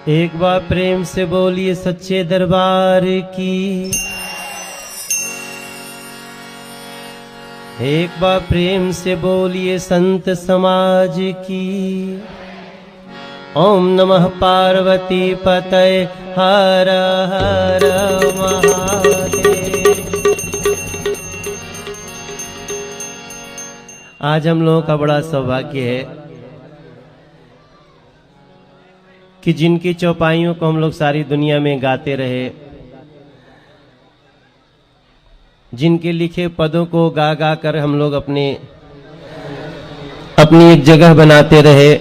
एक बार प्रेम से बोलिए सच्चे दरबार की। एक बार प्रेम से बोलिए संत समाज की। ओम नमः पार्वती पतये हर हर महादेव। आज हम लोगों का बड़ा सौभाग्य है कि जिनकी चौपाइयों को हम लोग सारी दुनिया में गाते रहे, जिनके लिखे पदों को गा गा कर हम लोग अपनी एक जगह बनाते रहे,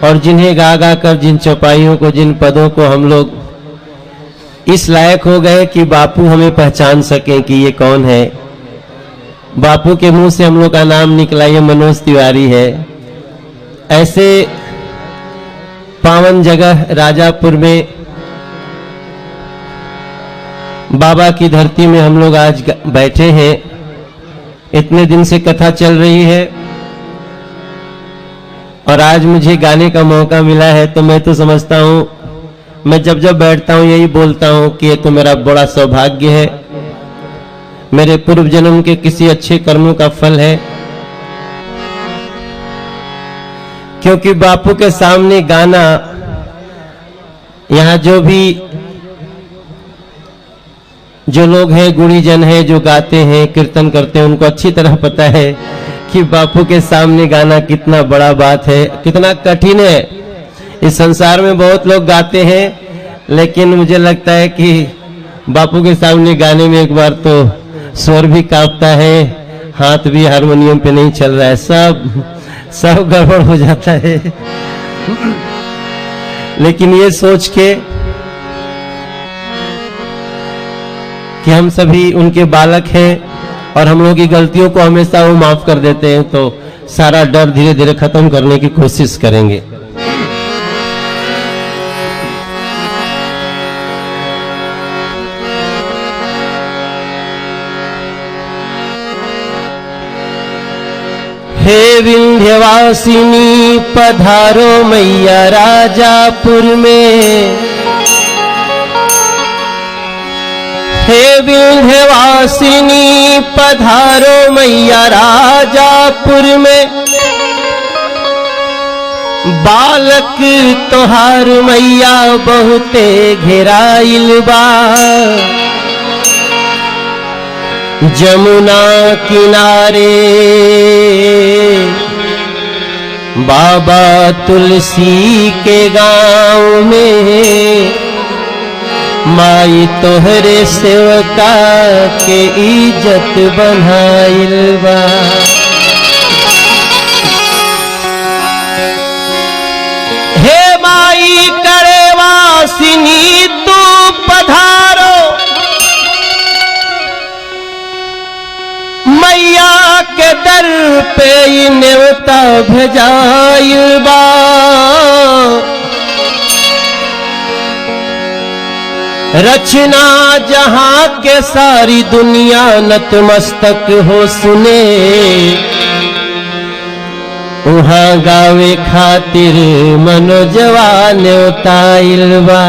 और जिन्हें गा गा कर जिन चौपाइयों को, जिन पदों को हम लोग इस लायक हो गए कि बापू हमें पहचान सकें कि ये कौन है। बापू के मुंह से हम लोग का नाम निकला, ये मनोज तिवारी है। ऐसे पावन जगह राजापुर में बाबा की धरती में हम लोग आज बैठे हैं। इतने दिन से कथा चल रही है और आज मुझे गाने का मौका मिला है, तो मैं तो समझता हूं, मैं जब जब बैठता हूं यही बोलता हूं कि ये तो मेरा बड़ा सौभाग्य है, मेरे पूर्व जन्म के किसी अच्छे कर्मों का फल है। क्योंकि बापू के सामने गाना, यहाँ जो लोग हैं, गुणीजन हैं, जो गाते हैं, कीर्तन करते हैं, उनको अच्छी तरह पता है कि बापू के सामने गाना कितना बड़ा बात है, कितना कठिन है। इस संसार में बहुत लोग गाते हैं, लेकिन मुझे लगता है कि बापू के सामने गाने में एक बार तो स्वर भी कांपता है, हाथ भी हारमोनियम पे नहीं चल रहा है, सब गड़बड़ हो जाता है। लेकिन ये सोच के कि हम सभी उनके बालक हैं और हम लोगों की गलतियों को हमेशा वो माफ कर देते हैं, तो सारा डर धीरे धीरे खत्म करने की कोशिश करेंगे। हे विंध्यवासिनी पधारो मैया राजापुर में। हे विंध्यवासिनी पधारो मैया राजापुर में। बालक तोहार मैया बहुते घेराइल बा। जमुना किनारे बाबा तुलसी के गांव में, माई तोहरे सेवका के इज्जत बनाइल बा। हे माई करे वासिनी तू पधारो, मैया के दर पे न्योता भेजाइल बा। रचना जहां के सारी दुनिया नतमस्तक हो सुने, वहां गावे खातिर मनोजवा न्योताइल बा।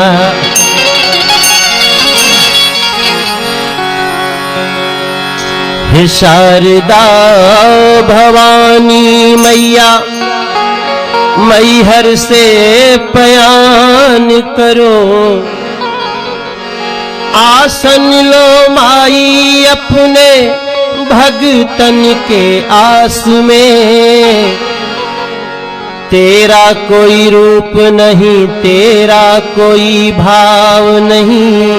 हे शारदा भवानी मैया, मैहर से पयान करो। आसन लो माई अपने भगतन के आस में। तेरा कोई रूप नहीं, तेरा कोई भाव नहीं,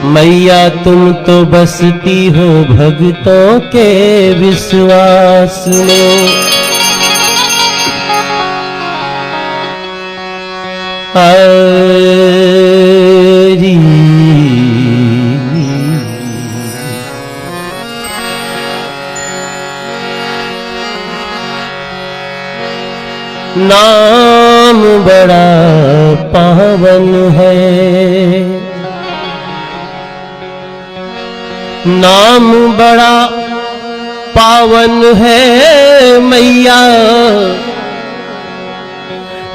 मैया तुम तो बसती हो भक्तों के विश्वास में। हरि नाम बड़ा पावन है, नाम बड़ा पावन है मैया।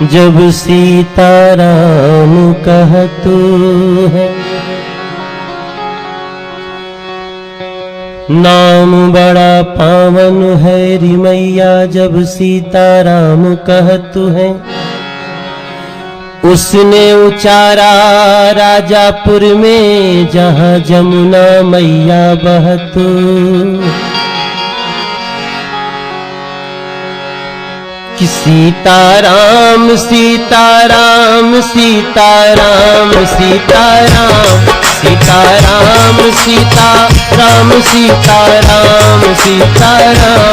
जब सीताराम कहतु है, नाम बड़ा पावन है री मैया। जब सीताराम कहतु है, उसने उचारा राजापुर में जहां जमुना मैया बहतु। कि सीताराम सीताराम सीताराम सीताराम सीताराम सीताराम सीताराम सीताराम।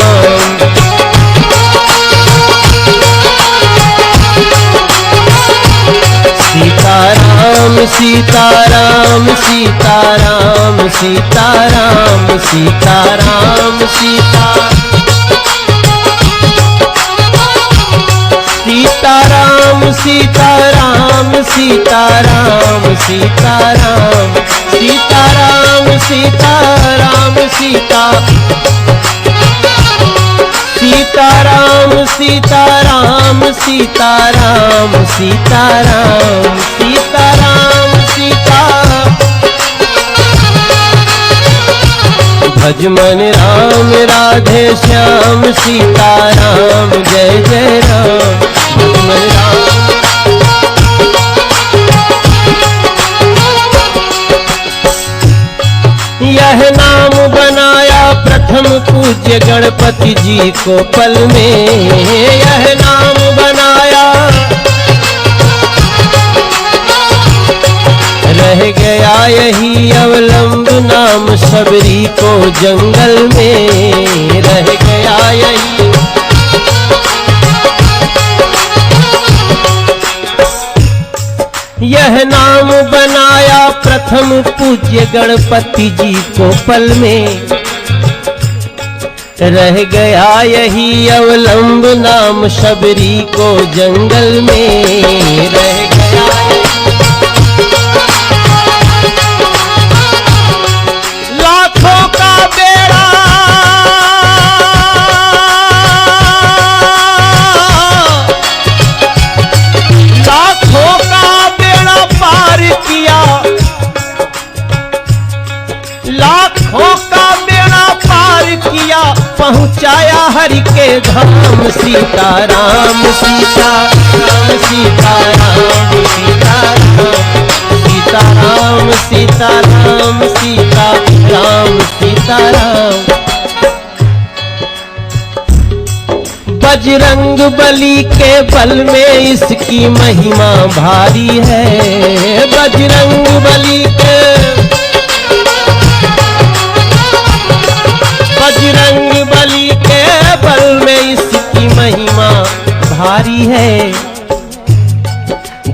सीताराम सीताराम सीताराम सीताराम सीताराम सीताराम सीताराम सीताराम सीताराम सीताराम सीताराम सीताराम सीताराम सीताराम सीताराम सीताराम सीताराम सीताराम। भजमन राम राधे श्याम सीताराम जय जय राम। भजमन राम यह नाम बनाया प्रथम पूज्य गणपति जी को पल में। यह नाम बनाया रह गया यही अवलंब नाम शबरी को जंगल में। रह गया यही यह नाम बनाया प्रथम पूज्य गणपति जी को पल में। रह गया यही अवलंब नाम शबरी को जंगल में। रह गया लाखों का बेड़ा लाखों का बेड़ा पार किया। लाखों का बेड़ा पार किया पहुंचाया हरि के धाम। सीताराम सीताराम सीताराम सीताराम सीताराम सीताराम सीताराम। बजरंग बली के बल में इसकी महिमा भारी है। बजरंग बली के बजरंग बली के बल में इसकी महिमा भारी है।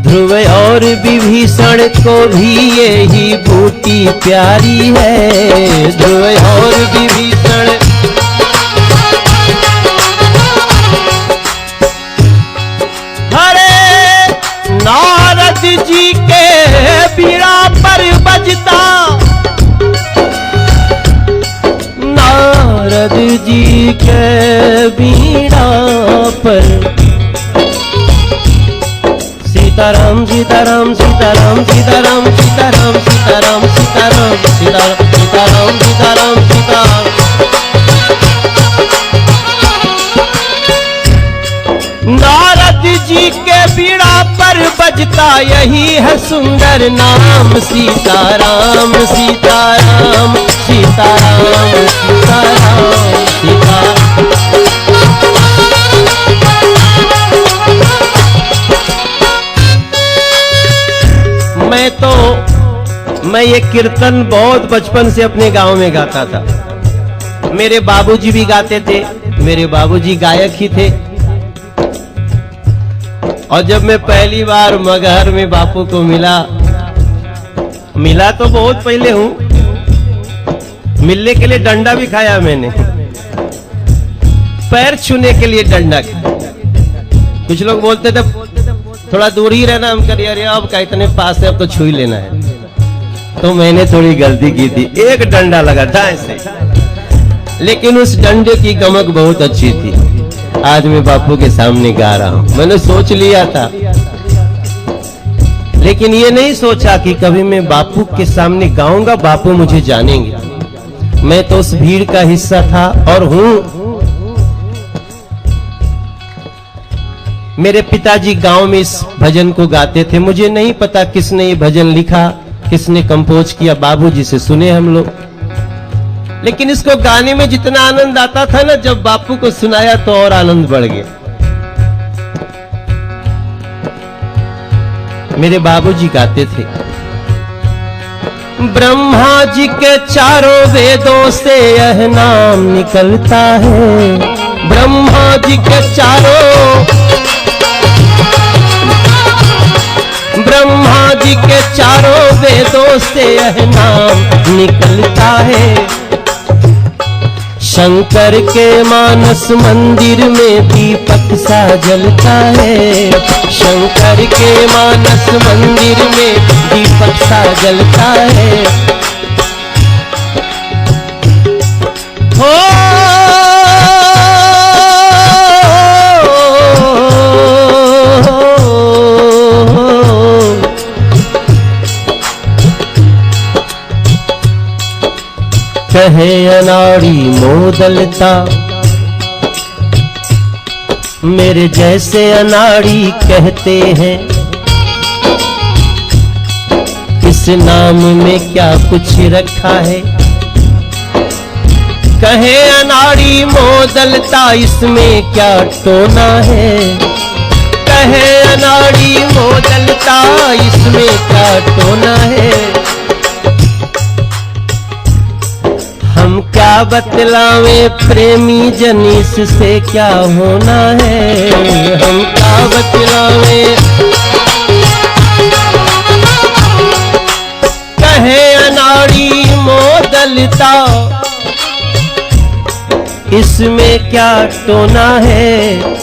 ध्रुव और विभीषण को भी यही बूटी प्यारी है। ध्रुव और विभीषण हरे नारद जी के बीड़ा पर बजता। नारद जी के बीड़ा पर सीताराम सीताराम सीताराम सीताराम सीताराम सीताराम सीताराम सीताराम सीताराम सीताराम सीताराम। नारद जी के बीड़ा पर बजता यही है सुंदर नाम। सीताराम सीताराम सीताराम सीताराम सीताराम। मैं ये कीर्तन बहुत बचपन से अपने गांव में गाता था। मेरे बाबूजी भी गाते थे। मेरे बाबूजी गायक ही थे। और जब मैं पहली बार मगहर में बापू को मिला तो बहुत पहले हूं। मिलने के लिए डंडा भी खाया मैंने। पैर छूने के लिए डंडा खाया। कुछ लोग बोलते थे थोड़ा दूर ही रहना। हम करिए अरे अब का इतने पास है, अब तो छू ही लेना है। तो मैंने थोड़ी गलती की थी। एक डंडा लगा था ऐसे, लेकिन उस डंडे की गमक बहुत अच्छी थी। आज मैं बापू के सामने गा रहा हूं। मैंने सोच लिया था, लेकिन ये नहीं सोचा कि कभी मैं बापू के सामने गाऊंगा, बापू मुझे जानेंगे। मैं तो उस भीड़ का हिस्सा था और हूं। मेरे पिताजी गांव में इस भजन को गाते थे। मुझे नहीं पता किसने ये भजन लिखा, किसने कंपोज किया। बाबूजी से सुने हम लोग, लेकिन इसको गाने में जितना आनंद आता था ना, जब बापू को सुनाया तो और आनंद बढ़ गया। मेरे बाबूजी गाते थे, ब्रह्मा जी के चारों वेदों से यह नाम निकलता है। ब्रह्मा जी के चारों वेदों से यह नाम निकलता है। शंकर के मानस मंदिर में दीपक सा जलता है। शंकर के मानस मंदिर में दीपक सा जलता है। हो कहे अनाड़ी मोदलता, मेरे जैसे अनाड़ी कहते हैं। इस नाम में क्या कुछ रखा है। कहे अनाड़ी मोदलता, इसमें क्या टोना है। कहे अनाड़ी मोदलता, इसमें क्या टोना है। हम क्या बतलावें प्रेमी जनीस से क्या होना है। हम क्या बतलावें, कहे अनाड़ी मोदलता, इसमें क्या टोना है।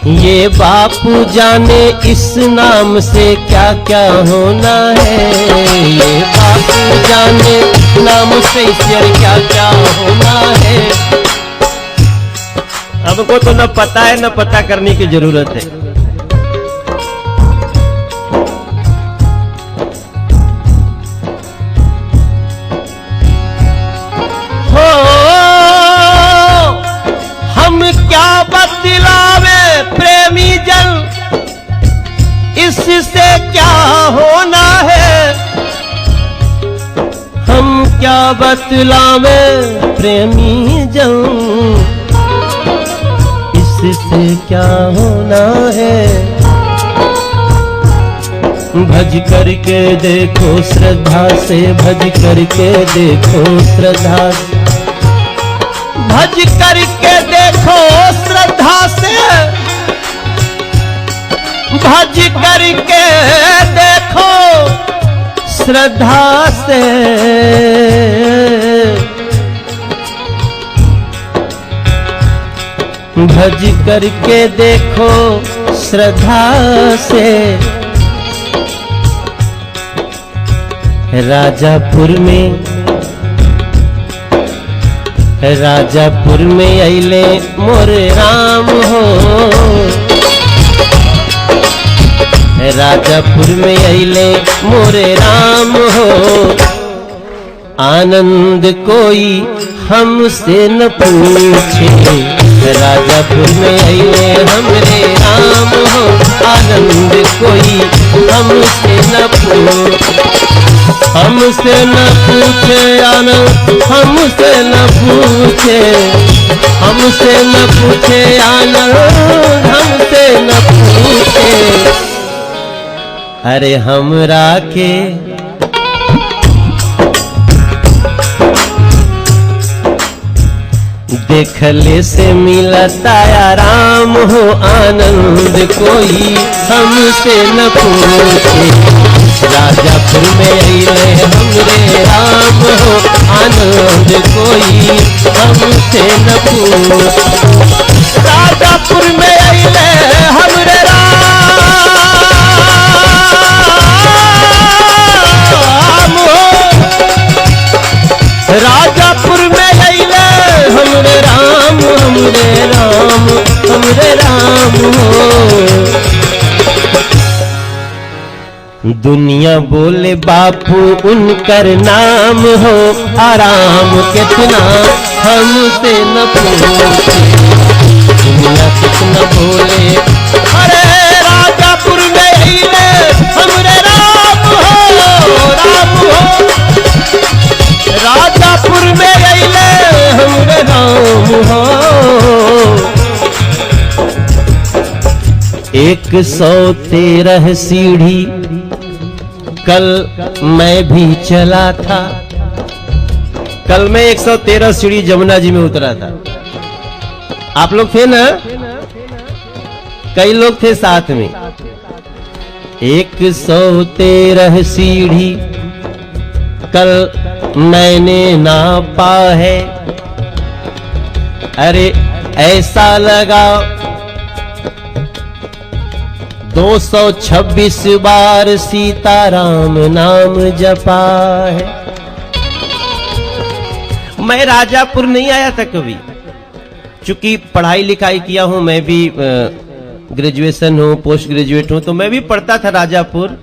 ये बापू जाने इस नाम से क्या क्या होना है। ये बापू जाने नाम से इससे क्या क्या होना है। हमको तो न पता है, न पता करने की जरूरत है। हो हम क्या बतलावे प्रेमी जन, इससे क्या होना है। हम क्या बतलावे प्रेमी जन, इससे क्या होना है। भज करके देखो श्रद्धा से, भज करके देखो श्रद्धा से, भज करके देखो श्रद्धा से, भज करके देखो श्रद्धा से। भज करके देखो श्रद्धा से। राजापुर में अइले मोरे राम हो। राजापुर में अइले मोरे राम हो। आनंद कोई हमसे न पूछे। राजापुर में अइले हमरे राम हो। आनंद कोई हमसे न पूछे। हमसे न पूछे आनंद, हमसे न पूछे। हमसे न पूछे आनंद, हमसे न पूछे। अरे हमरा के देखले से मिलता आराम हो। आनंद कोई हमसे न पूछे। राजापुर में अइले हमरे राम हो। आनंद कोई हमसे न पूछे। राजापुर में अइले हमरे राम हो। राजापुर में अइले हमरे राम दुनिया बोले बापू उनकर नाम हो, आराम कितना हमसे न पूछे। दुनिया कितना बोले, अरे राजापुर में हिले हमरे राम हो, राम हो। राजापुर में हिले हमरे राम हो। 113 सीढ़ी कल मैं भी चला था। कल मैं 113 सीढ़ी जमुना जी में उतरा था। आप लोग थे ना? कई लोग थे साथ में। 113 सीढ़ी कल मैंने नापा है। अरे ऐसा लगा 226 बार सीताराम नाम जपा है। मैं राजापुर नहीं आया था कभी, चूंकि पढ़ाई लिखाई किया हूं, मैं भी ग्रेजुएशन हूं, पोस्ट ग्रेजुएट हूं, तो मैं भी पढ़ता था राजापुर।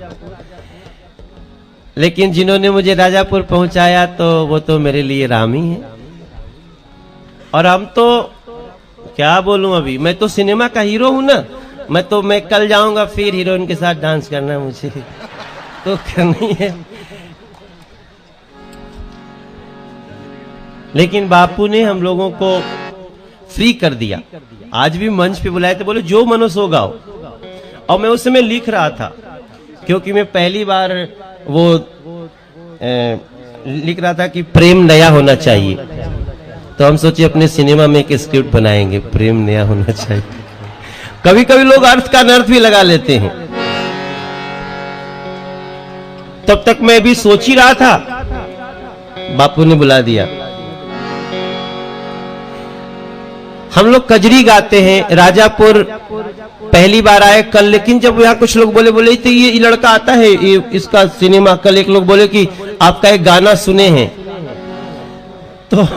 लेकिन जिन्होंने मुझे राजापुर पहुंचाया तो वो तो मेरे लिए राम ही है। और हम तो क्या बोलूं, अभी मैं तो सिनेमा का हीरो हूं ना। मैं कल जाऊंगा फिर हीरोइन के साथ डांस करना मुझे तो करनी है। लेकिन बापू ने हम लोगों को फ्री कर दिया। आज भी मंच पे बुलाए थे, बोले जो मनो सो गाओ। और मैं उस समय लिख रहा था, क्योंकि मैं पहली बार वो लिख रहा था कि प्रेम नया होना चाहिए। तो हम सोचे अपने सिनेमा में एक स्क्रिप्ट बनाएंगे, प्रेम नया होना चाहिए। कभी कभी लोग अर्थ का अनर्थ भी लगा लेते हैं। तब तक मैं भी सोच ही रहा था, बापू ने बुला दिया। हम लोग कजरी गाते हैं। राजापुर पहली बार आए कल, लेकिन जब यहाँ कुछ लोग बोले तो ये लड़का आता है, ये इसका सिनेमा। कल एक लोग बोले कि आपका एक गाना सुने हैं। तो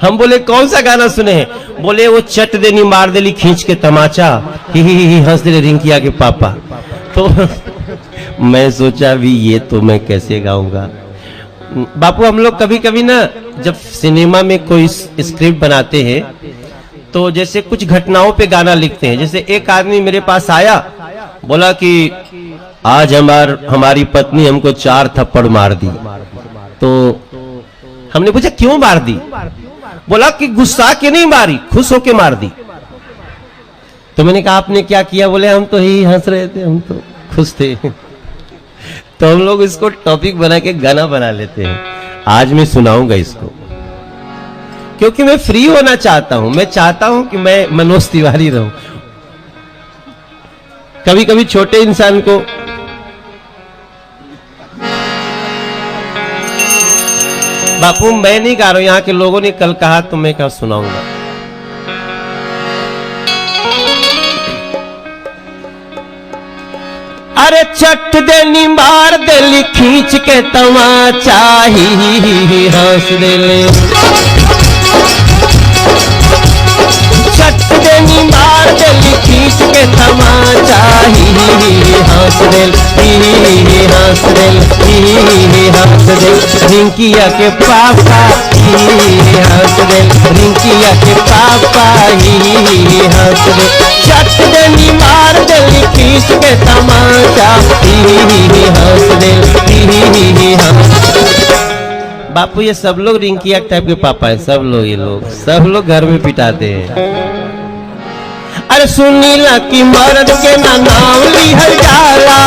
हम बोले कौन सा गाना सुने हैं? बोले वो चट देनी मार देली खींच के तमाचा, ही हंस दे रिंकिया के पापा। तो मैं सोचा भी ये तो मैं कैसे गाऊंगा। बापू हम लोग कभी कभी ना जब सिनेमा में कोई स्क्रिप्ट बनाते हैं तो जैसे कुछ घटनाओं पे गाना लिखते हैं। जैसे एक आदमी मेरे पास आया, बोला कि आज हमारी पत्नी हमको 4 थप्पड़ मार दी। तो हमने पूछा क्यों मार दी? बोला कि गुस्सा के नहीं मारी, खुश होके मार दी। तो मैंने कहा आपने क्या किया? बोले हम तो ही हंस रहे थे, हम तो खुश थे। तो हम लोग इसको टॉपिक बना के गाना बना लेते हैं। आज मैं सुनाऊंगा इसको, क्योंकि मैं फ्री होना चाहता हूं। मैं चाहता हूं कि मैं मनोज तिवारी रहूं। कभी कभी छोटे इंसान को बापू मैं नहीं गा रहा हूं, यहाँ के लोगों ने कल कहा तो मैं क्या सुनाऊंगा। अरे चट देनी मार देली खींच के तमाचा, ही हंस देले। चट देनी मार देली खींच के तमाचा, ही हंस देल, ही हंस देल, ही हंस देल। रिंकिया के पापा ही हंस देल, रिंकिया के पापा ही हंस देल। चट देनी मार देली खींच के तमाचा, ही हंस देल, ही हंस। बापू ये सब लोग रिंकिया टाइप के पापा है। सब लोग घर में पिटाते हैं। अरे सुनीला की मर्द के ना नाम लिहल जाला,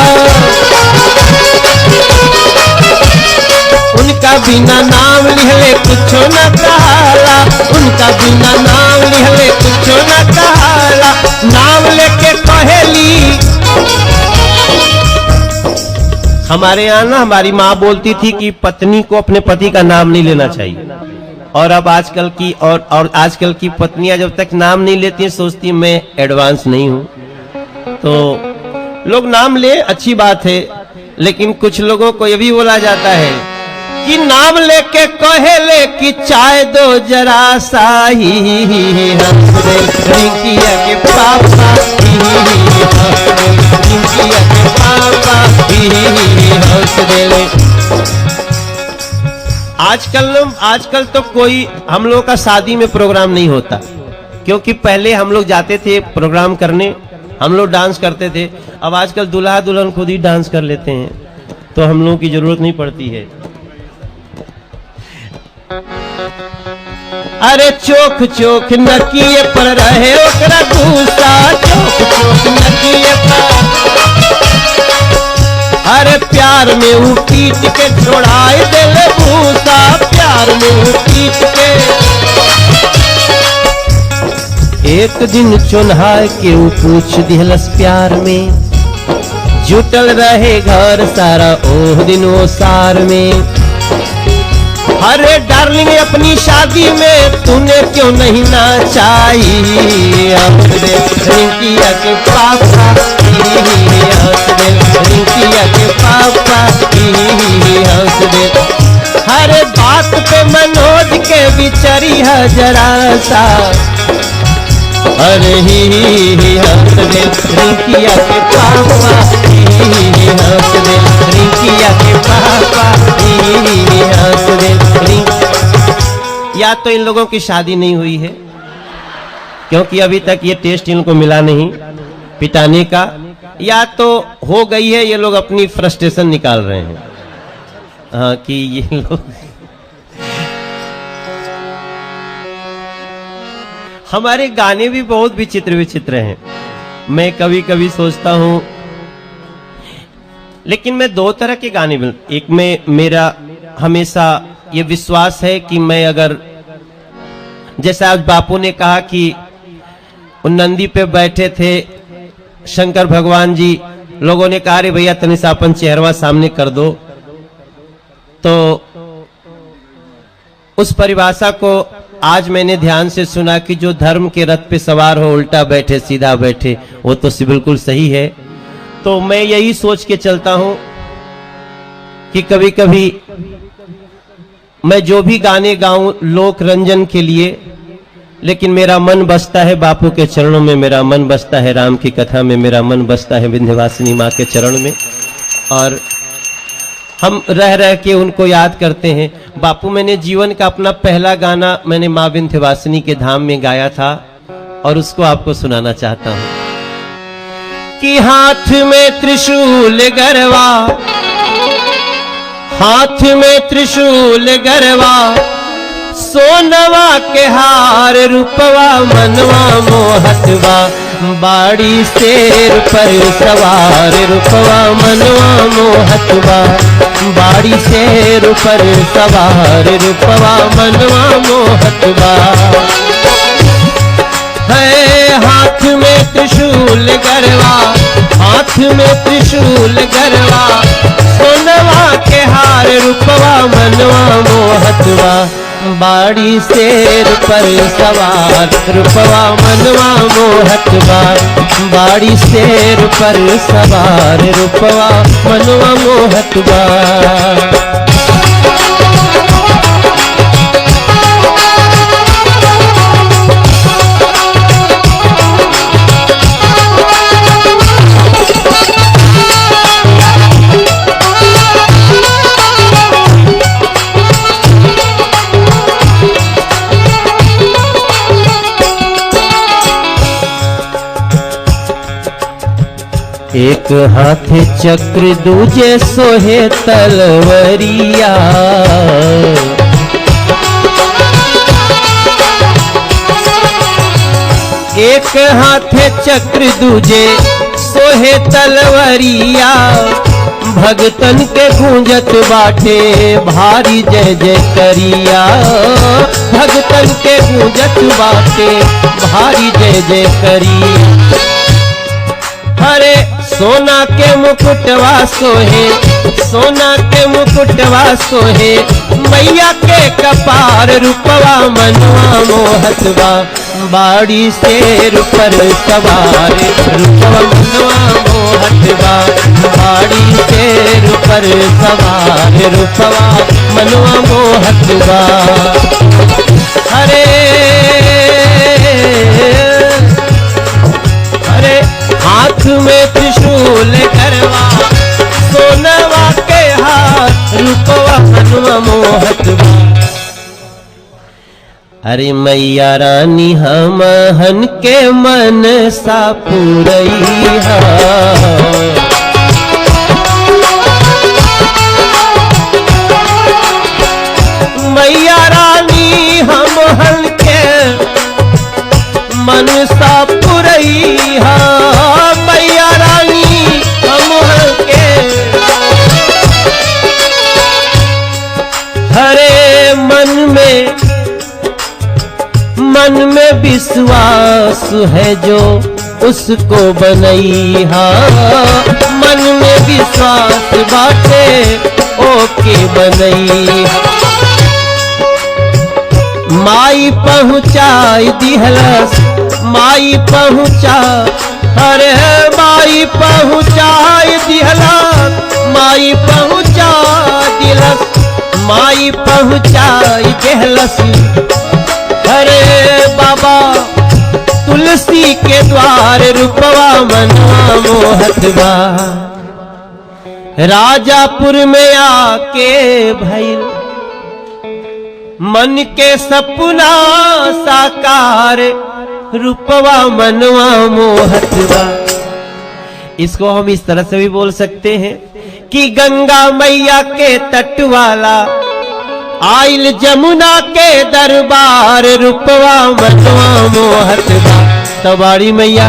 उनका बिना नाम लिहले कुछो न कहाला, उनका बिना नाम लिहले कुछो न कहाला। नाम लेके कहेली, हमारे यहाँ ना हमारी माँ बोलती थी कि पत्नी को अपने पति का नाम नहीं लेना चाहिए। और अब आजकल की और आजकल की पत्नियां जब तक नाम नहीं लेती हैं सोचती हैं मैं एडवांस नहीं हूं। तो लोग नाम ले अच्छी बात है, लेकिन कुछ लोगों को ये भी बोला जाता है कि नाम लेके कहे ले कि चाय दो जरा सा, ही हंस दे रिंकिया के पापा, ही हंस दे रिंकिया के पापा, ही आजकल तो कोई हम लोगों का शादी में प्रोग्राम नहीं होता, क्योंकि पहले हम लोग जाते थे प्रोग्राम करने, हम लोग डांस करते थे। अब आजकल दूल्हा दुल्हन खुद ही डांस कर लेते हैं, तो हम लोगों की जरूरत नहीं पड़ती है। अरे चोख चोख नकिए पर रहे ओकरा गुस्सा, चोख चोख नकिए पर। अरे प्यार में ऊ पीट के छोड़ाए दिल भूसा, प्यार में ऊ पीट के। एक दिन चुन्हा के ऊ पूछ दिहलस प्यार में, जुटल रहे घर सारा ओह दिन वो सार में। अरे डार्लिंग अपनी शादी में तूने क्यों नहीं नाचाई, रिंकिया के पापा, रिंकिया के पापा हंस दे। हर बात पे मनोज के बिचरी है जरा सा, अरे ही हंस दे रिंकिया के पापा, हंस दे रिंकिया के पापा, हंस दे। या तो इन लोगों की शादी नहीं हुई है, क्योंकि अभी तक ये टेस्ट इनको मिला नहीं पिटाने का, या तो हो गई है, ये लोग अपनी फ्रस्ट्रेशन निकाल रहे हैं। हाँ कि ये लोग हमारे गाने भी बहुत विचित्र विचित्र हैं। मैं कभी कभी सोचता हूं, लेकिन मैं दो तरह के गाने, एक में मेरा हमेशा ये विश्वास है कि मैं अगर, जैसा आज बापू ने कहा कि उन नंदी पे बैठे थे शंकर भगवान जी, लोगों ने कहा रे भैया तनि सा अपन चेहरवा सामने कर दो, तो उस परिभाषा को आज मैंने ध्यान से सुना कि जो धर्म के रथ पे सवार हो, उल्टा बैठे सीधा बैठे, वो तो बिल्कुल सही है। तो मैं यही सोच के चलता हूं कि कभी कभी मैं जो भी गाने गाऊं लोक रंजन के लिए, लेकिन मेरा मन बसता है बापू के चरणों में, मेरा मन बसता है राम की कथा में, मेरा मन बसता है विंध्यवासिनी माँ के चरण में, और हम रह रह के उनको याद करते हैं। बापू, मैंने जीवन का अपना पहला गाना मैंने माँ विंध्यवासिनी के धाम में गाया था, और उसको आपको सुनाना चाहता हूं कि हाथ में त्रिशूल गरवा, हाथ में त्रिशूल गरवा, सोनवा के हार रूपवा मनवा मोहतवा, बाड़ी शेर पर सवार रूपवा मनवा मोहतवा, बाड़ी शेर पर सवार रूपवा मनवा मोहतवा। है हाथ में त्रिशूल गरवा, हाथ में त्रिशूल गरवा, सोनवा के हार रूपवा मनवा मोहतवा, बाड़ी शेर पर सवार रूपवा मनवा मोहतवा, बाड़ी शेर पर सवार रूपवा मनवा मोहतवा। एक हाथे चक्र दूजे सोहे तलवरिया, एक हाथे चक्र दूजे सोहे तलवरिया, भगतन के गूंजत बाटे भारी जय जय करिया, भगतन के गूंजत बाटे भारी जय जय करिया। अरे सोना के मुकुटवा सोहे, सोना के मुकुटवा सोहे, मैया के कपार रूपवा मनवा मोहतवा, बाड़ी शेर पर सवार रूपवा मनवा मोहतवा, बाड़ी शेर पर सवार रूपवा मनवा मोहतवा। अरे अरे हाथ में त्रिशूल गरवा, सोनवा के हार रूपवा मनवा मोहतवा, अरे मैया रानी हमहन के मन सा पुरैया, मैया रानी हमहन के मन सा पुरैया, मैया रानी हमहन के हरे मन में विश्वास है जो उसको बनैहा, मन में विश्वास बाटे ओके बनैहा। माई पहुँचाई दिहलस, माई पहुँचा, अरे माई पहुँचाई दिहलस, माई पहुँचा दिलस, माई पहुँचाई दिहलस। अरे बाबा तुलसी के द्वार रूपवा मनवा मोहतवा, राजापुर में आके भइल मन के सपना साकार रूपवा मनवा मोहतवा। इसको हम इस तरह से भी बोल सकते हैं कि गंगा मैया के तट वाला आइल जमुना के दरबार रूपवा मनवा मोहतवा। तो बाड़ी मैया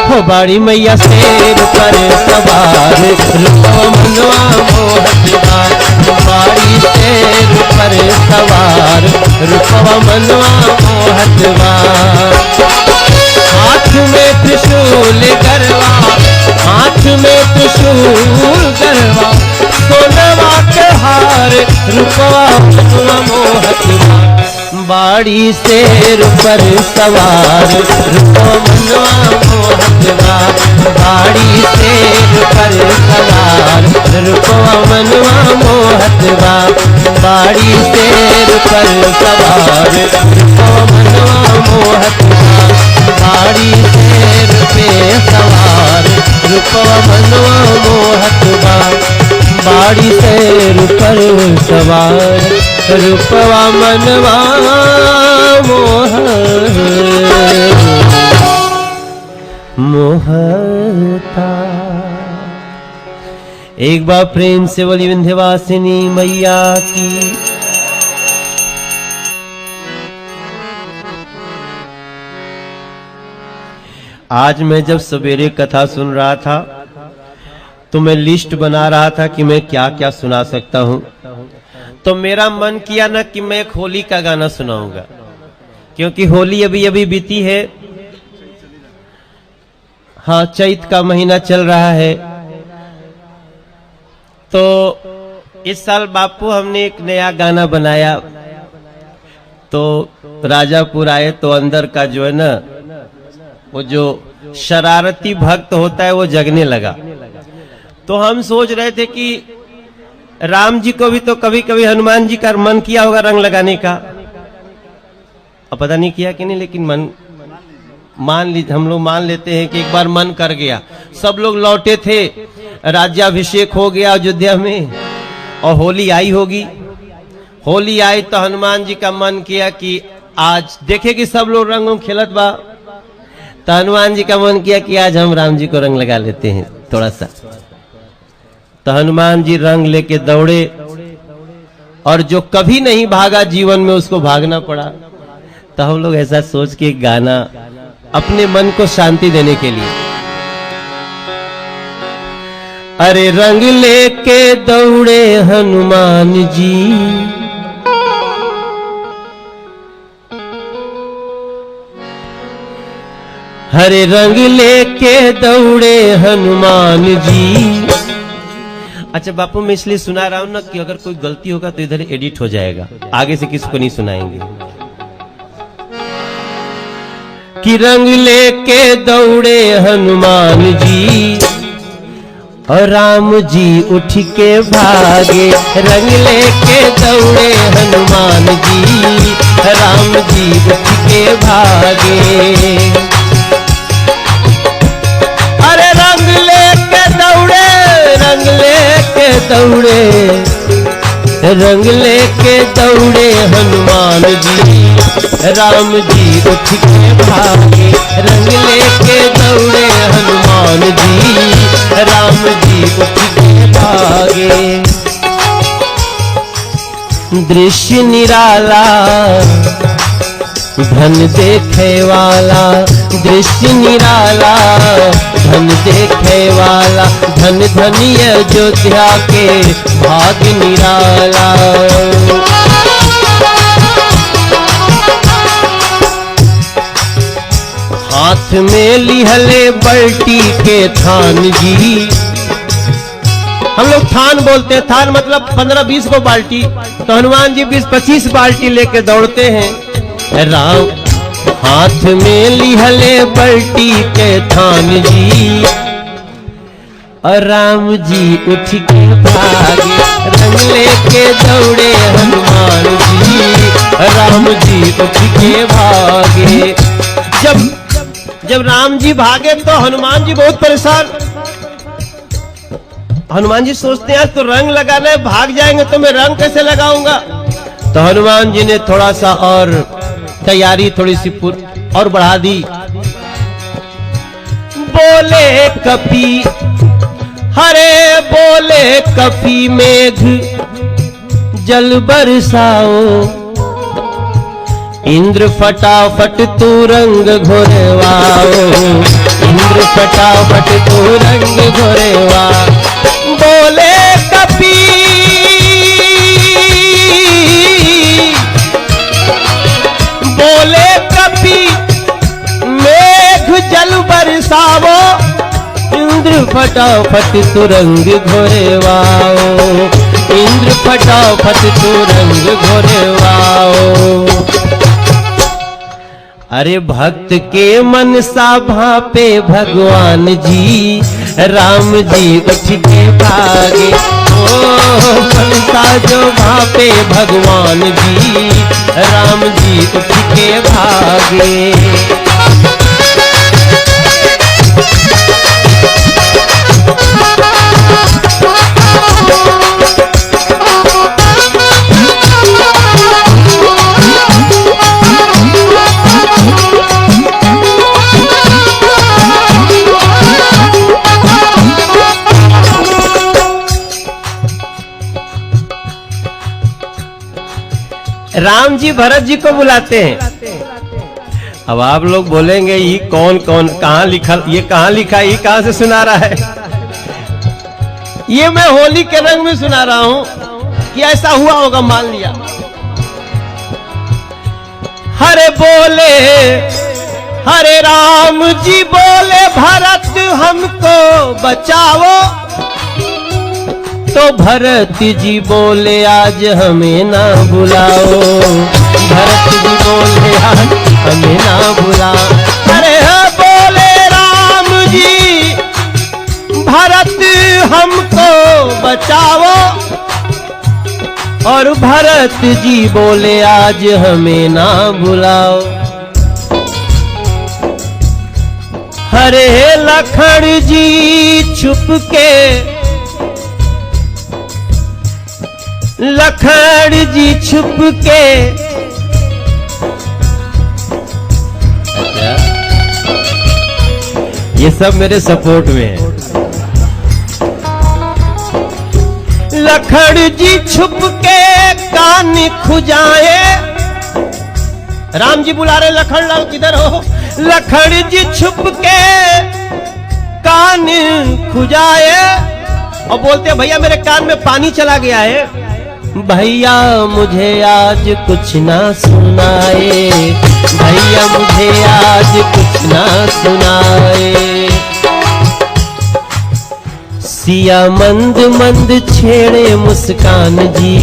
हो बाड़ी मैया शेर पर सवार रूपवा मनवा मोहतवा, बाड़ी शेर पर सवार रूपवा मनवा मोहतवा। हाथ में त्रिशूल गरवा, हाथ में त्रिशूल गरवा, सोनवा के हार रूपवा मनवा मोहतवा। बाड़ी शेर पर सवार रूपवा मनवा मोहतवा, बाड़ी शेर पर सवार रूपवा मनवा मोहतवा, बाड़ी शेर पर सवार रूपवा मनवा मोहतवा, बाड़ी शेर पे सवार रूपवा मनवा मोहतवा, बाड़ी शेर पर सवार रूपवा मनवा मोहता। एक बार प्रेम से बोली विंध्यवासिनी मैया की। आज मैं जब सवेरे कथा सुन रहा था तो मैं लिस्ट बना रहा था कि मैं क्या क्या सुना सकता हूं, तो मेरा मन किया ना कि मैं एक होली का गाना सुनाऊंगा, क्योंकि होली अभी अभी बीती है। हाँ, चैत का महीना चल रहा है। तो इस साल बापू हमने एक नया गाना बनाया, तो राजापुर आए तो अंदर का जो है ना वो जो शरारती भक्त होता है वो जगने लगा। तो हम सोच रहे थे कि राम जी को भी तो कभी कभी हनुमान जी का मन किया होगा रंग लगाने का, अब पता नहीं किया कि नहीं, लेकिन हम लोग मान लेते हैं कि एक बार मन कर गया। सब लोग लौटे थे, राज्याभिषेक हो गया अयोध्या में और होली आई होगी। होली आई तो हनुमान जी का मन किया कि आज देखे कि सब लोग रंग खेलत बा, तो हनुमान जी का मन किया कि आज हम राम जी को रंग लगा लेते हैं थोड़ा सा। तो हनुमान जी रंग लेके दौड़े और जो कभी नहीं भागा जीवन में उसको भागना पड़ा। तो हम लोग ऐसा सोच के गाना अपने मन को शांति देने के लिए, अरे रंग लेके दौड़े हनुमान जी, हरे रंग लेके दौड़े हनुमान जी। अच्छा बापू, मैं इसलिए सुना रहा हूं ना कि अगर कोई गलती होगा तो इधर एडिट हो जाएगा, आगे से किसी को नहीं सुनाएंगे। कि रंग लेके दौड़े हनुमान जी और राम जी उठ के भागे, रंग लेके दौड़े हनुमान जी, राम जी उठ के भागे। अरे रंग लेके दौड़े, रंग लेके दौड़े, रंग लेके दौड़े हनुमान जी, राम जी उठ के भागे, रंग लेके दौड़े हनुमान जी, राम जी उठ के भागे। दृश्य निराला धन देखे वाला, दृश्य निराला धन देखे वाला, धन धनी अयोध्या के भाग निराला। हाथ में लिहले बल्टी के थान जी, हम लोग थान बोलते हैं, थान मतलब 15-20 को बाल्टी, तो हनुमान जी 20-25 बाल्टी लेके दौड़ते हैं। राम हाथ में लिहले बल्टी के थान जी, और राम जी उठ के भागे, रंग लेके दौड़े हनुमान जी, राम जी उठ के भागे। जब राम जी भागे तो हनुमान जी बहुत परेशान। हनुमान जी सोचते हैं तो रंग लगाना है, भाग जाएंगे तो मैं रंग कैसे लगाऊंगा। तो हनुमान जी ने थोड़ा सा और तैयारी थोड़ी सी और बढ़ा दी। बोले कपी हरे, बोले कपी मेघ जल बरसाओ, इंद्र फटाफट तू रंग घोरवाओ, इंद्र फटाफट तू रंग घोरवा। बोले कपी बोले कपी मेघ जल बरसाओ, इंद्र फटाफट तू रंग घोरवाओ, इंद्र फटाफट तू रंग घोरवाओ। अरे भक्त के मनसा भापे भगवान जी, राम जी उठ के भागे। ओ मनसा जो भापे भगवान जी, राम जी उठ के भागे। राम जी भरत जी को बुलाते हैं। अब आप लोग बोलेंगे ये कौन कौन कहां लिखा, ये कहां लिखा, ये कहां से सुना रहा है। ये मैं होली के रंग में सुना रहा हूं कि ऐसा हुआ होगा, मान लिया। हरे बोले हरे राम जी बोले भरत हमको बचाओ, तो भरत जी बोले आज हमें ना बुलाओ, भरत जी बोले आज हमें ना बुलाओ। अरे बोले राम जी भरत हमको बचाओ, और भरत जी बोले आज हमें ना बुलाओ। हरे लखन जी छुप के, लखन जी छुप के, अच्छा ये सब मेरे सपोर्ट में है। लखन जी छुप के कान खुजाए, राम जी बुला रहे लखन लाल किधर हो। लखन जी छुप के कान खुजाए और बोलते भैया मेरे कान में पानी चला गया है, भैया मुझे आज कुछ ना सुनाए, भैया मुझे आज कुछ ना सुनाए। सिया मंद मंद छेड़े मुस्कान जी,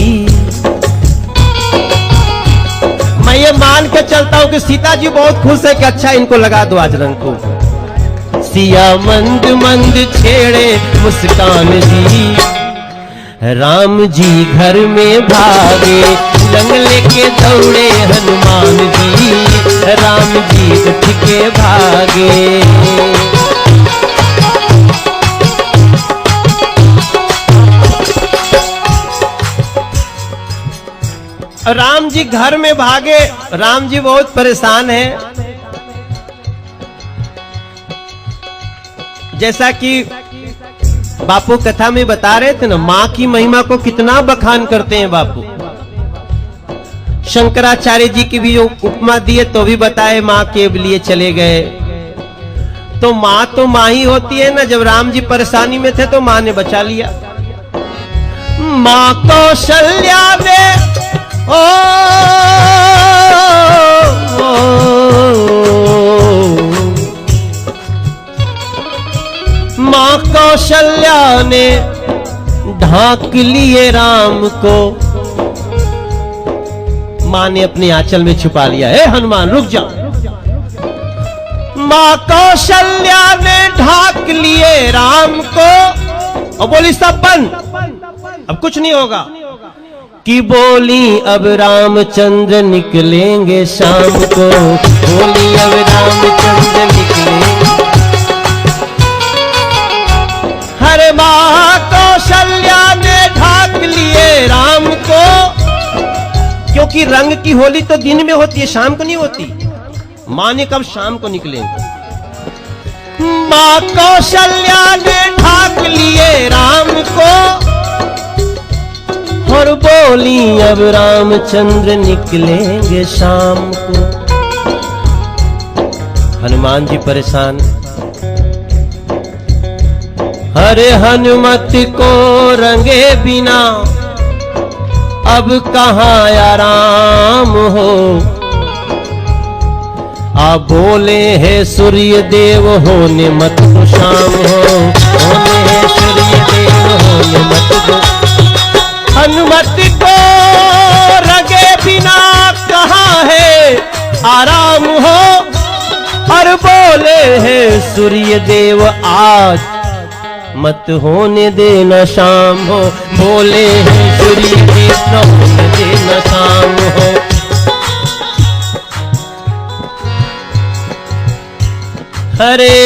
मैं ये मान के चलता हूं कि सीता जी बहुत खुश है कि अच्छा इनको लगा दो आज रंग को। सिया मंद मंद छेड़े मुस्कान जी, राम जी घर में भागे, रंग लेके दौड़े हनुमान जी, राम जी उठ के भागे। राम जी घर में भागे। राम जी बहुत परेशान हैं। जैसा कि बापू कथा में बता रहे थे ना, माँ की महिमा को कितना बखान करते हैं बापू। शंकराचार्य जी की भी जो उपमा दिए तो भी बताए, माँ के लिए चले गए। तो माँ ही होती है ना। जब राम जी परेशानी में थे तो माँ ने बचा लिया। माँ कौशल्या ने माँ कौशल्या ने ढांक लिए राम को। माँ ने अपने आंचल में छुपा लिया। हे हनुमान रुक जा। माँ कौशल्या ने ढांक लिए राम को और बोली सब बंद, अब कुछ नहीं होगा। कि बोली अब रामचंद्र निकलेंगे शाम को। बोली अब रामचंद्र निकलेंगे। हरे माँ कौशल्या ने ढांक लिए राम को, क्योंकि रंग की होली तो दिन में होती है, शाम को नहीं होती। माँ ने कब शाम को निकलेंगे। माँ कौशल्या ने ढांक लिए राम को और बोली अब रामचंद्र निकलेंगे शाम को। हनुमान जी परेशान। हरे हनुमत को रंगे बिना अब कहाँ आराम हो। आप बोले है सूर्य देव होने मत तो शाम हो। बोले है सूर्य देव होने मत तो। हनुमत को रंगे बिना कहाँ है आराम हो। और बोले है सूर्य देव आज मत होने देना शाम हो। बोले हैं सूर्य देव न होने देना शाम हो। हरे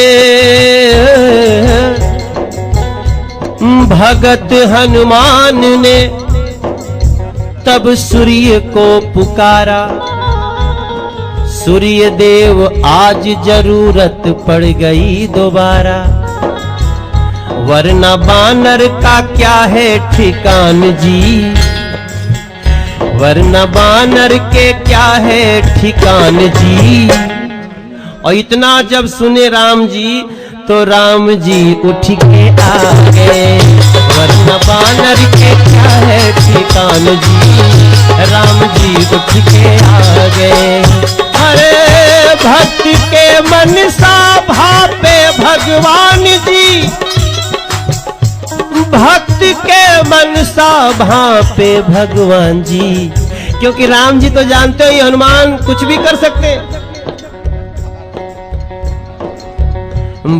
भगत हनुमान ने तब सूर्य को पुकारा। सूर्य देव आज जरूरत पड़ गई दोबारा। वरना बानर का क्या है ठिकान जी। वरना बानर के क्या है ठिकान जी। और इतना जब सुने राम जी तो राम जी उठ के आ गए। वरना बानर के क्या है ठिकान जी। राम जी उठ के आ गए। अरे भक्त के मनसा भापे भगवान जी। भक्त के मनसा भापे भगवान जी। क्योंकि राम जी तो जानते हो हनुमान कुछ भी कर सकते।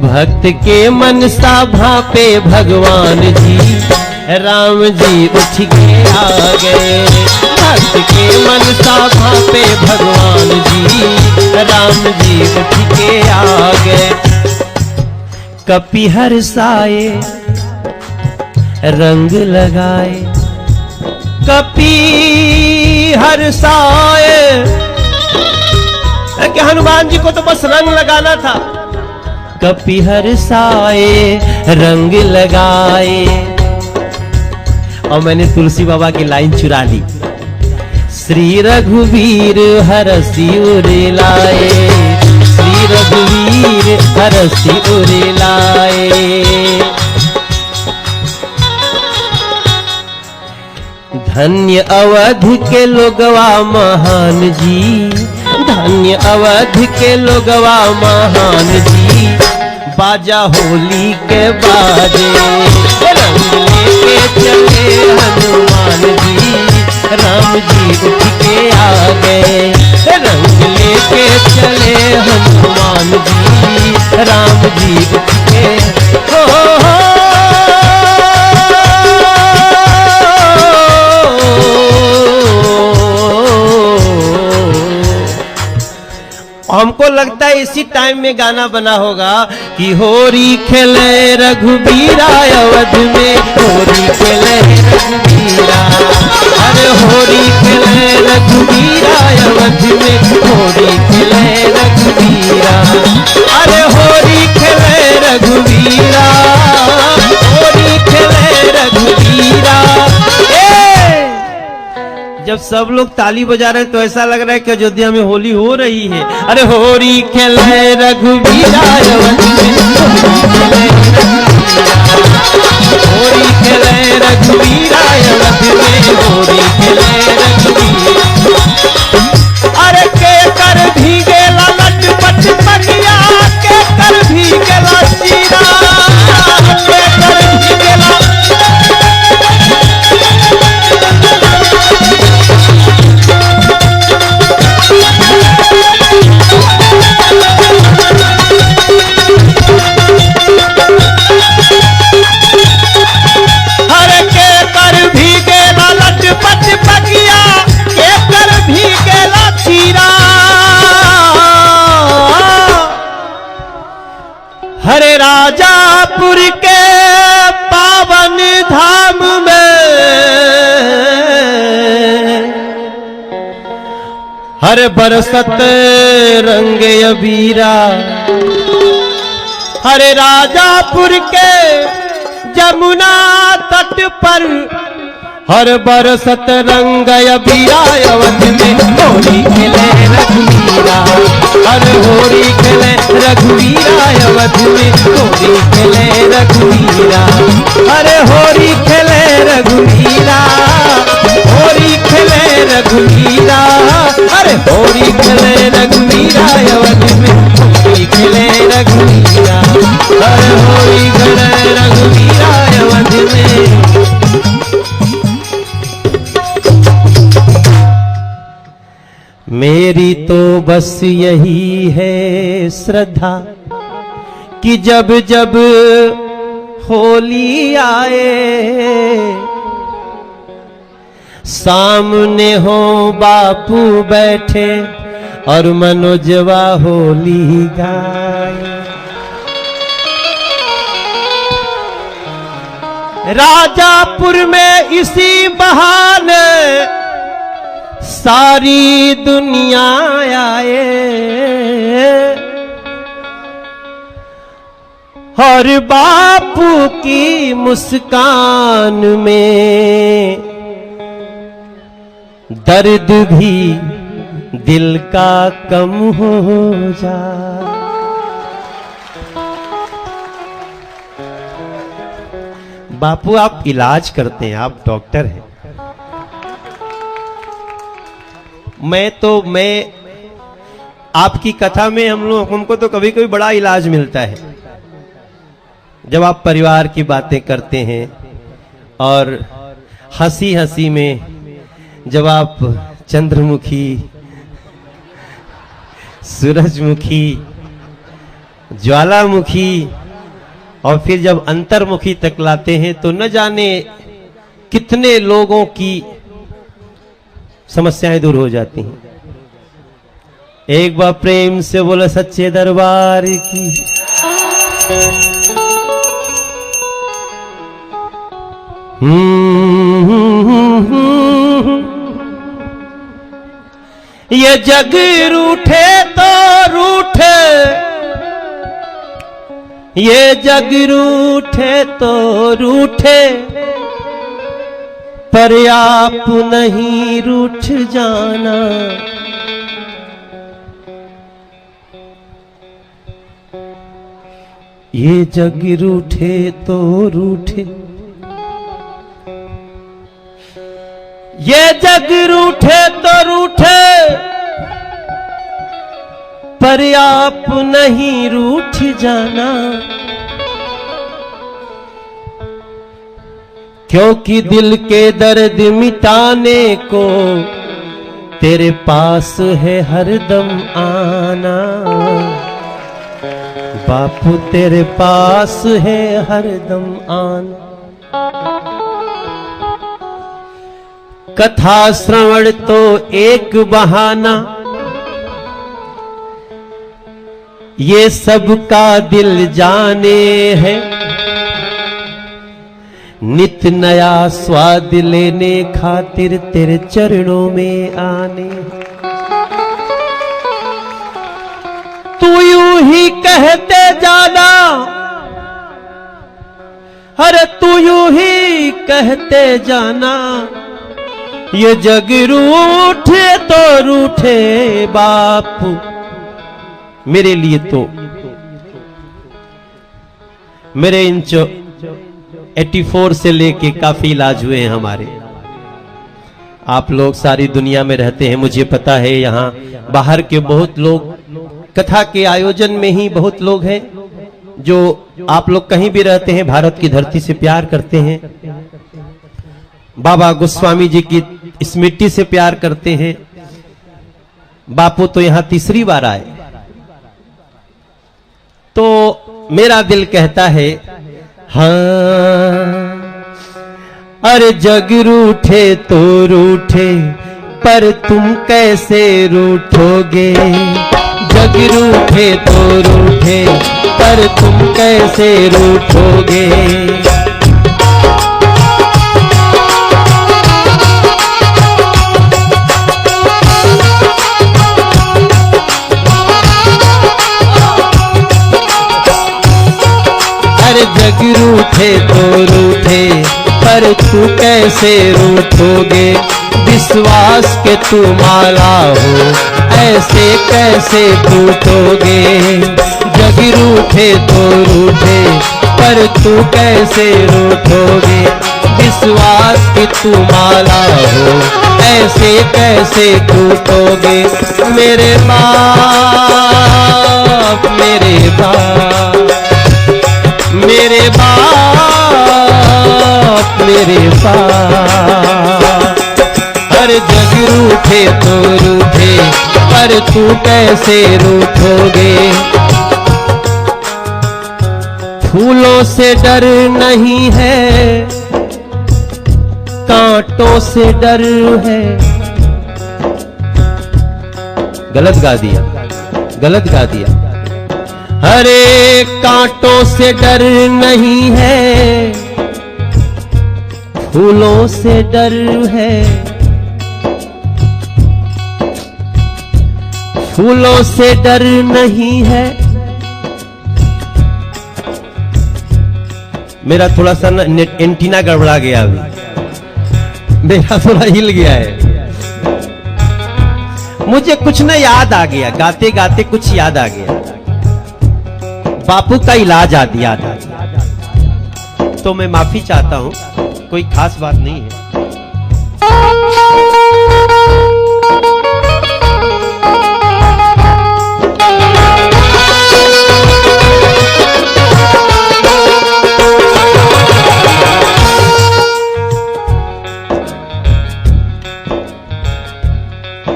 भक्त के मनसा भापे भगवान जी। राम जी उठ के आ गए। भक्त के मनसा भापे भगवान जी। राम जी उठ के आ गए। कपिहर साए रंग लगाए। कपि हर साए कि हनुमान जी को तो बस रंग लगाना था। कपि हर साए रंग लगाए। और मैंने तुलसी बाबा की लाइन चुरा ली। श्री रघुवीर हरसि उरे लाए। श्री रघुवीर हरसि उरे लाए। धन्य अवध के लोगवा महान जी। धन्य अवध के लोगवा महान जी। बाजा होली के बाजे रंग लेके चले हनुमान जी। राम जी उठ के आ गए। रंग लेके चले हनुमान जी। राम जी उठ के हमको लगता है इसी टाइम में गाना बना होगा कि होरी खेले रघुबीरा अवध में। होरी खेले रघुबीरा। अरे होरी खेले सब लोग ताली बजा रहे हैं तो ऐसा लग रहा है कि अयोध्या में होली हो रही है। अरे होरी खेले रघुवीरा होरी खेले रघुवीरा होरी खेले रघुवीरा। अरे के कर भीगे लट पट पटिया के कर भीगे चीरा के कर भीगे हरे राजापुर के पावन धाम में हरे बरसत रंग अबीरा। हरे राजापुर के जमुना तट पर हर बरसत रंग अबीरा। अवध में होली खेले रघुवीरा हर होली खेले रघुवीरा। अवध में होली खेले रघुवीरा अरे होली खेले रघुवीरा होली खेले रघुवीरा अरे होली खेले रघुवीरा। अवध में होली खेले रघुवीरा अरे होली खेले रघुवीरा। अवध में मेरी तो बस यही है श्रद्धा कि जब जब होली आए सामने हो बापू बैठे और मनोजवा होली गाए। राजापुर में इसी बहाने सारी दुनिया आए और बापू की मुस्कान में दर्द भी दिल का कम हो जाए। बापू आप इलाज करते हैं, आप डॉक्टर हैं। मैं आपकी कथा में हमको तो कभी कभी बड़ा इलाज मिलता है जब आप परिवार की बातें करते हैं और हंसी हंसी में जब आप चंद्रमुखी, सूरजमुखी, ज्वालामुखी और फिर जब अंतर्मुखी तक लाते हैं तो न जाने कितने लोगों की समस्याएं दूर हो जाती हैं। एक बार प्रेम से बोला सच्चे दरबार की। ये जग रूठे तो रूठे, ये जग रूठे तो रूठे, पर आप नहीं रूठ जाना। ये जग रूठे तो रूठे, ये जग रूठे तो रूठे, पर आप नहीं रूठ जाना। क्योंकि दिल के दर्द मिटाने को तेरे पास है हरदम आना। बापू तेरे पास है हरदम आना। कथा श्रवण तो एक बहाना, ये सबका दिल जाने है। नित नया स्वाद लेने खातिर तेरे चरणों में आने। तू यूं ही कहते जाना, अरे तू यूं ही कहते जाना, ये जग रूठे तो रूठे बापू, मेरे लिए तो मेरे इंच 84 से लेके काफी इलाज हुए हैं हमारे। आप लोग सारी दुनिया में रहते हैं, मुझे पता है। यहाँ बाहर के बहुत लोग, कथा के आयोजन में ही बहुत लोग हैं जो आप लोग कहीं भी रहते हैं, भारत की धरती से प्यार करते हैं, बाबा गोस्वामी जी की इस मिट्टी से प्यार करते हैं। बापू तो यहां तीसरी बार आए, तो मेरा दिल कहता है हाँ, अरे जग रूठे तो रूठे पर तुम कैसे रूठोगे, जग रूठे तो रूठे पर तुम कैसे रूठोगे। जग रूठे तो रूठे पर तू कैसे रूठोगे, विश्वास के तू माला हो ऐसे कैसे टूटोगे। जग रूठे तो रूठे पर तू कैसे रूठोगे, विश्वास की तू माला हो ऐसे कैसे टूटोगे। मेरे बाप मेरे बाप मेरे बाप मेरे बाप, हर जग रूठे तो रूठे पर तू कैसे रूठोगे। फूलों से डर नहीं है, कांटों से डर है। गलत गा दिया, गलत गा दिया। हरे कांटों से डर नहीं है, फूलों से डर है। फूलों से डर नहीं है। मेरा थोड़ा सा एंटीना गड़बड़ा गया, अभी मेरा थोड़ा हिल गया है। मुझे कुछ न याद आ गया, गाते गाते कुछ याद आ गया। बापू का इलाज आ दिया था, तो मैं माफी चाहता हूं, कोई खास बात नहीं है।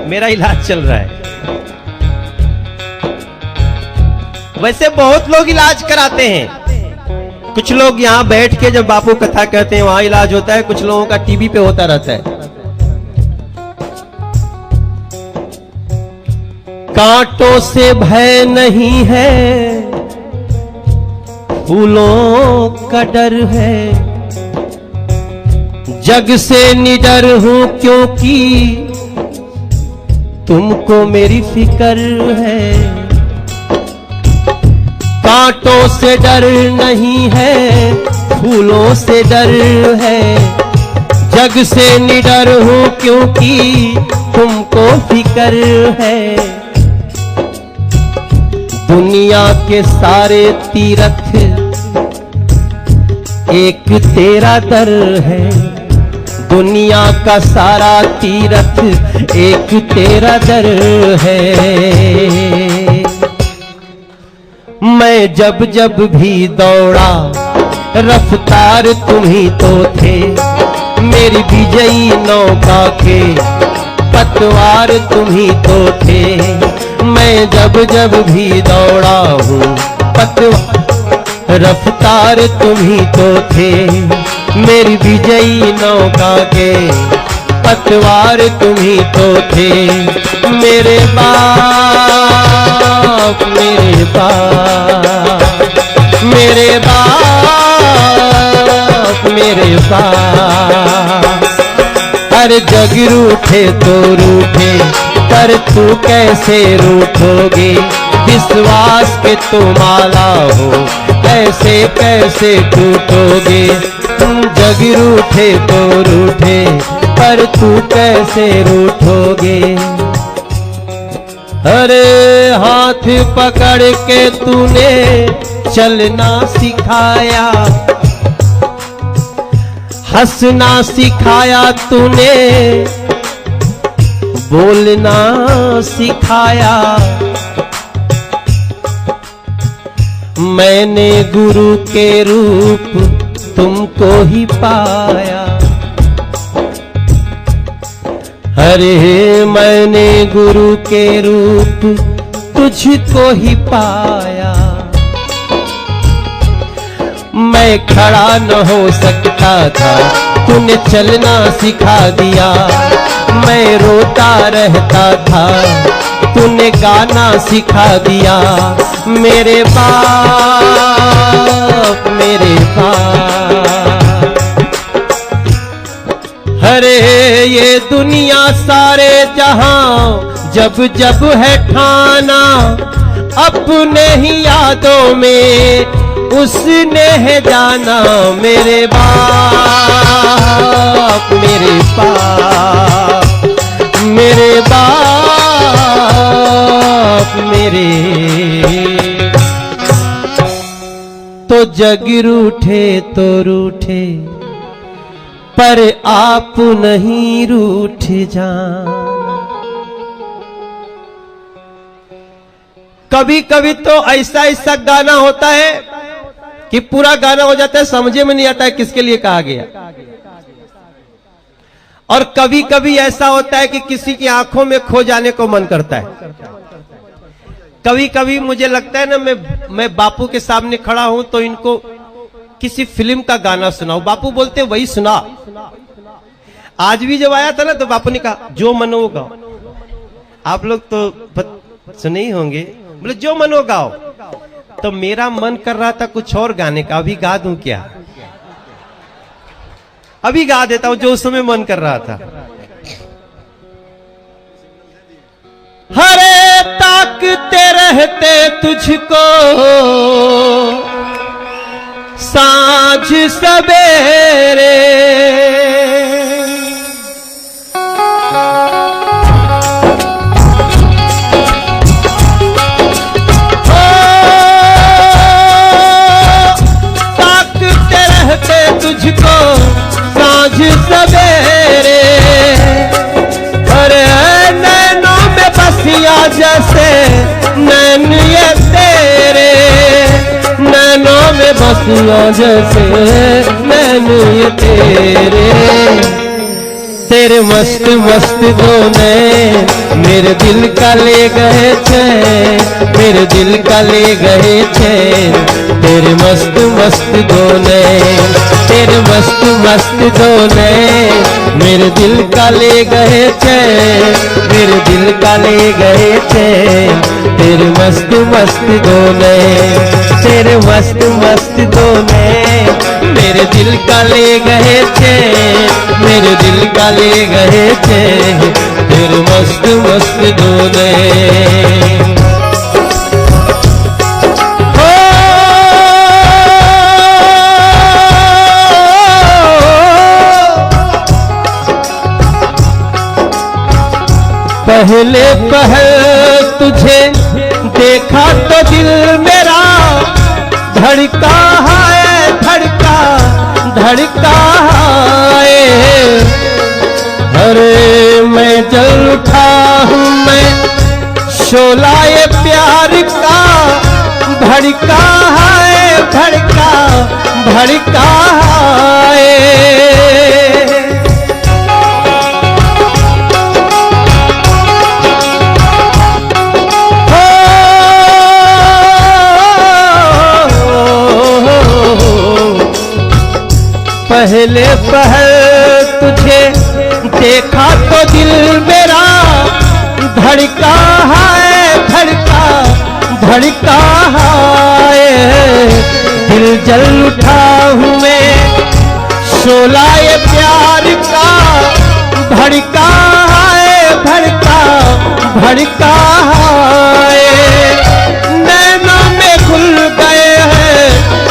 मेरा इलाज चल रहा है। वैसे बहुत लोग इलाज कराते हैं, कुछ लोग यहां बैठ के जब बापू कथा कहते हैं वहां इलाज होता है, कुछ लोगों का टीवी पे होता रहता है। कांटों से भय नहीं है, फूलों का डर है। जग से निडर हूं क्योंकि तुमको मेरी फिक्र है। कांटों से डर नहीं है, फूलों से डर है। जग से निडर हूं क्योंकि तुमको फिक्र है। दुनिया के सारे तीरथ एक तेरा दर है। दुनिया का सारा तीरथ एक तेरा दर है। मैं जब जब भी दौड़ा रफ्तार तुम ही तो थे। मेरी विजयी नौका के पतवार तुम ही तो थे। मैं जब जब भी दौड़ा हूँ पतवार रफ्तार तुम ही तो थे। मेरी विजयी नौका के पतवार तुम ही तो थे। मेरे बाप मेरे बाप मेरे बाप मेरे बाप, अरे जग रूठे तो रूठे पर तू कैसे रूठोगे। विश्वास के तो माला हो ऐसे कैसे टूटोगे। जग रूठे तो रूठे पर तू कैसे रूठोगे। अरे हाथ पकड़ के तूने चलना सिखाया, हंसना सिखाया तूने, बोलना सिखाया। मैंने गुरु के रूप तुमको ही पाया। अरे मैंने गुरु के रूप तुझको ही पाया। मैं खड़ा न हो सकता था, तूने चलना सिखा दिया। मैं रोता रहता था, तूने गाना सिखा दिया। मेरे बाप, मेरे बाप। अरे ये दुनिया सारे जहां जब जब है ठाना, अपने ही यादों में उसने है जाना। मेरे बाप, मेरे बाप, मेरे बाप, मेरे। तो जग रूठे तो रूठे, पर आप नहीं रूठ जाना। कभी कभी तो ऐसा ऐसा गाना होता है कि पूरा गाना हो जाता है, समझे में नहीं आता है किसके लिए कहा गया। और कभी कभी ऐसा होता है कि किसी की आंखों में खो जाने को मन करता है। कभी कभी मुझे लगता है ना, मैं बापू के सामने खड़ा हूं तो इनको किसी फिल्म का गाना सुनाओ। बापू बोलते वही सुना। आज भी जब आया था ना तो बापू ने कहा जो मन हो गाओ। आप लोग तो सुने ही होंगे, बोले जो मन हो गाओ। तो मेरा मन कर रहा था कुछ और गाने का, अभी गा दूं क्या? अभी गा देता हूं जो उस समय मन कर रहा था। हरे ताकते रहते तुझको सांझ सवेरे, ताकते रहते तुझको सांझ सवेरे। अरे नैनों में बसिया जैसे नैन ये तेरे, नैनों में बसिया जैसे नैन ये तेरे। तेरे मस्त मस्त दो नैन मेरे दिल का ले गए चैन, मेरे दिल का ले गए चैन। तेरे मस्त मस्त दो नैन, तेरे मस्त मस्त दो नैन मेरे दिल का ले गए चैन, मेरे दिल का ले गए चैन। तेरे मस्त मस्त दो नैन, तेरे मस्त मस्त दो नैन मेरे दिल का ले गए चैन, मेरे दिल का ले गए चैन। तेरे मस्त मस्त दो नैन। पहले पहल तुझे देखा तो दिल मेरा धड़का है, धड़का धड़का है। अरे मैं जल उठा हूँ, मैं शोला ये प्यार का भड़का है, भड़का भड़का है। पहले पहल तुझे देखा तो दिल मेरा धड़का है, धड़का धड़का है। दिल जल उठा हूँ मैं शोला ये प्यार का भड़का है, भड़का भड़का है। नैनों में खुल गए हैं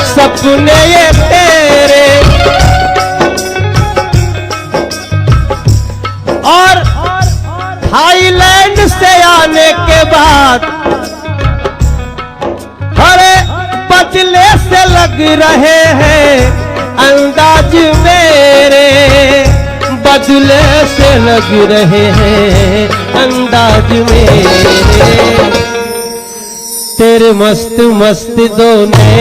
सपने ये तेरे, रहे हैं अंदाज मेरे, बदले से लग रहे हैं अंदाज मेरे। तेरे मस्त मस्त दोने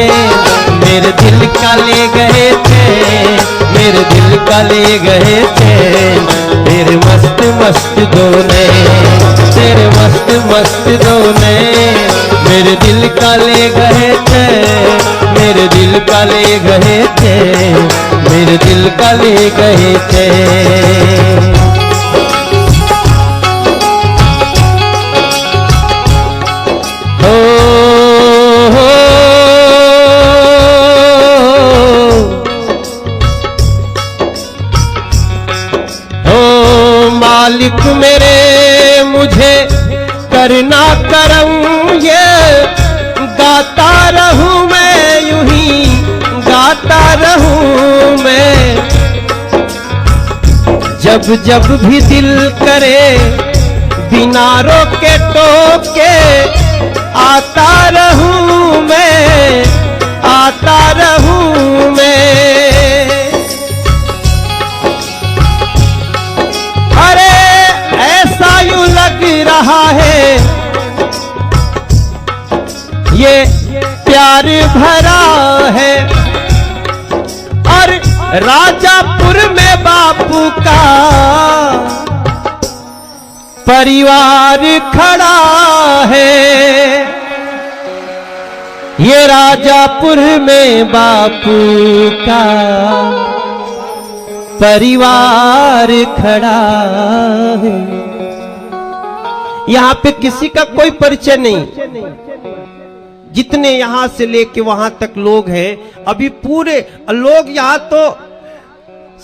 मेरे दिल का ले गए थे, मेरे दिल का ले गए थे। तेरे मस्त मस्त दोने, तेरे मस्त मस्त दोने मेरे दिल का ले गए थे, मेरे दिल का ले गए थे, मेरे दिल का ले गए थे। मालिक मेरे मुझे करना करम, ये गाता रहूं मैं, यूं ही गाता रहूं मैं। जब जब भी दिल करे बिना रोके टोके, आता रहूं मैं, आता रहूं मैं। रहा है ये प्यार भरा है, और राजापुर में बापू का परिवार खड़ा है। ये राजापुर में बापू का परिवार खड़ा है। यहाँ पे किसी का कोई परिचय नहीं, जितने यहां से लेके वहां तक लोग हैं, अभी पूरे लोग यहाँ तो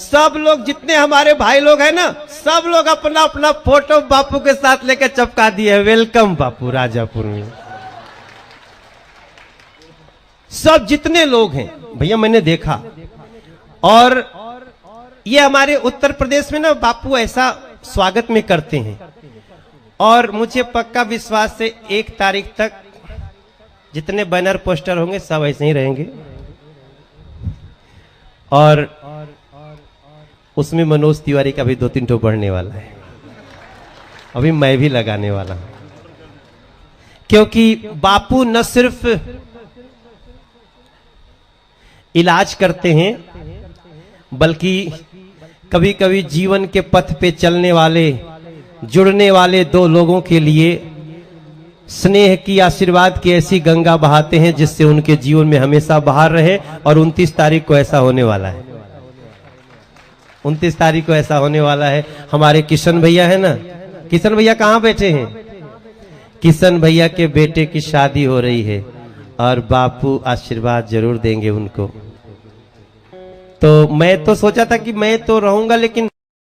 सब लोग जितने हमारे भाई लोग हैं ना, सब लोग अपना अपना फोटो बापू के साथ लेके चपका दिए। वेलकम बापू राजापुर में। सब जितने लोग हैं भैया मैंने देखा, और ये हमारे उत्तर प्रदेश में ना बापू ऐसा स्वागत में करते हैं, और मुझे पक्का विश्वास है 1 तारीख तक जितने बैनर पोस्टर होंगे सब ऐसे ही रहेंगे, और उसमें मनोज तिवारी का भी 2-3 ठो बढ़ने वाला है। अभी मैं भी लगाने वाला हूं, क्योंकि बापू न सिर्फ इलाज करते हैं, बल्कि कभी कभी जीवन के पथ पे चलने वाले, जुड़ने वाले 2 लोगों के लिए स्नेह की, आशीर्वाद की ऐसी गंगा बहाते हैं जिससे उनके जीवन में हमेशा बहार रहे। और 29 तारीख को ऐसा होने वाला है, 29 तारीख को ऐसा होने वाला है। हमारे किशन भैया है ना, किशन भैया कहाँ बैठे हैं? किशन भैया के बेटे की शादी हो रही है, और बापू आशीर्वाद जरूर देंगे उनको। तो मैं तो सोचा था कि मैं तो रहूंगा, लेकिन